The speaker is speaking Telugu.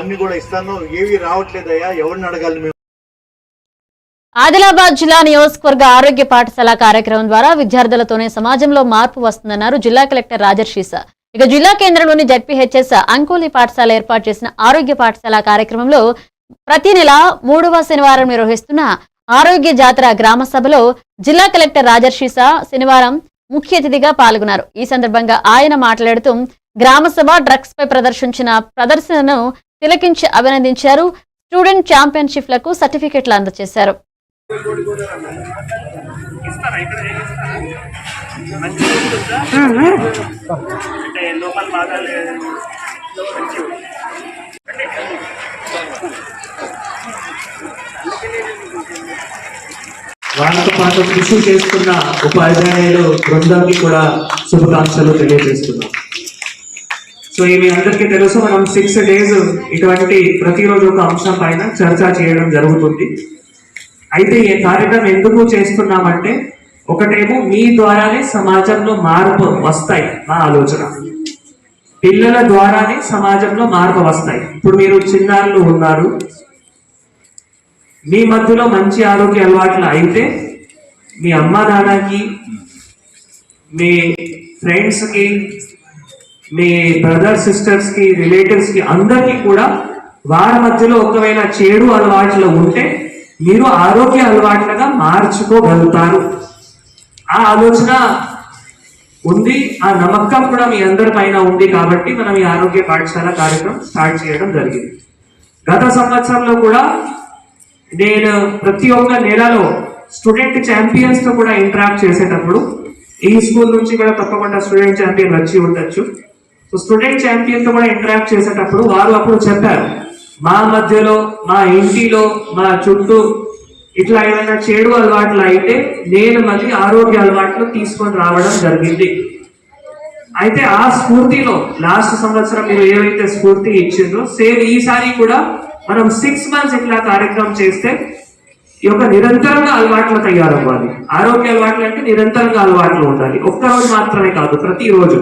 అన్ని కూడా ఇస్తాను, ఏవి రావట్లేదయ్యా, ఎవరిని అడగాలి మేము? ఆదిలాబాద్ జిల్లా నియోజకవర్గ ఆరోగ్య పాఠశాల కార్యక్రమం ద్వారా విద్యార్థులతోనే సమాజంలో మార్పు వస్తుందన్నారు జిల్లా కలెక్టర్ రాజర్షీసా. ఇక జిల్లా కేంద్రంలోని జడ్పీహెచ్ఎస్ అంకోలి పాఠశాల ఏర్పాటు చేసిన ఆరోగ్య పాఠశాల కార్యక్రమంలో ప్రతి నెల 3వ శనివారం నిర్వహిస్తున్న ఆరోగ్య జాతర గ్రామ సభలో జిల్లా కలెక్టర్ రాజర్షీసా శనివారం ముఖ్య అతిథిగా పాల్గొన్నారు. ఈ సందర్భంగా ఆయన మాట్లాడుతూ గ్రామ సభ డ్రగ్స్ పై ప్రదర్శించిన ప్రదర్శనను తిలకించి అభినందించారు. స్టూడెంట్ ఛాంపియన్షిప్లకు సర్టిఫికెట్లు అందజేశారు. వాళ్ళతో పాటు కృషి చేస్తున్న ఉపాధ్యాయులు బృందానికి కూడా శుభాకాంక్షలు తెలియజేస్తున్నాం. సో ఇవి అందరికీ తెలుసు, మనం 6 days ఇటువంటి ప్రతిరోజు ఒక అంశం పైన చర్చ చేయడం జరుగుతుంది. అయితే ఈ కార్యక్రమం ఎందుకు చేస్తున్నామంటే, ఒకటేమో మీ ద్వారానే సమాజంలో మార్పు వస్తాయి మా ఆలోచన, పిల్లల ద్వారానే సమాజంలో మార్పు వస్తాయి. ఇప్పుడు మీరు చిన్నారులు ఉన్నారు, మీ మధ్యలో మంచి ఆరోగ్య అలవాట్లు అయితే మీ అమ్మా నాన్నకి, మీ ఫ్రెండ్స్కి, మీ బ్రదర్ సిస్టర్స్కి, రిలేటివ్స్కి అందరికీ కూడా వారి మధ్యలో ఒకవేళ చెడు అలవాట్లు ఉంటే మీరు ఆరోగ్య అలవాట్లుగా మార్చుకోగలుగుతారు. ఆ ఆలోచన ఉంది, ఆ నమ్మకం కూడా మీ అందరి పైన ఉంది. కాబట్టి మనం ఈ ఆరోగ్య పాఠశాల కార్యక్రమం స్టార్ట్ చేయడం జరిగింది. గత సంవత్సరంలో కూడా నేను ప్రతి ఒక్క నెలలో స్టూడెంట్ ఛాంపియన్స్ తో కూడా ఇంటరాక్ట్ చేసేటప్పుడు, ఈ స్కూల్ నుంచి కూడా తప్పకుండా స్టూడెంట్ ఛాంపియన్ వచ్చి ఉండొచ్చు. సో స్టూడెంట్ ఛాంపియన్ తో కూడా ఇంటరాక్ట్ చేసేటప్పుడు వారు అప్పుడు చెప్పారు, మా మధ్యలో, మా ఇంటిలో, మా చుట్టూ ఇట్లా ఏమైనా చెడు అలవాట్లు అయితే నేను మళ్ళీ ఆరోగ్య అలవాట్లు తీసుకొని రావడం జరిగింది. అయితే ఆ స్ఫూర్తిలో లాస్ట్ సంవత్సరం మీరు ఏవైతే స్ఫూర్తి ఇచ్చిందో, సేమ్ ఈసారి కూడా మనం 6 months ఇట్లా కార్యక్రమం చేస్తే ఈ యొక్క నిరంతరంగా అలవాట్లు తయారవ్వాలి. ఆరోగ్య అలవాట్లు అంటే నిరంతరంగా అలవాట్లు ఉండాలి, ఒక్కరోజు మాత్రమే కాదు, ప్రతిరోజు.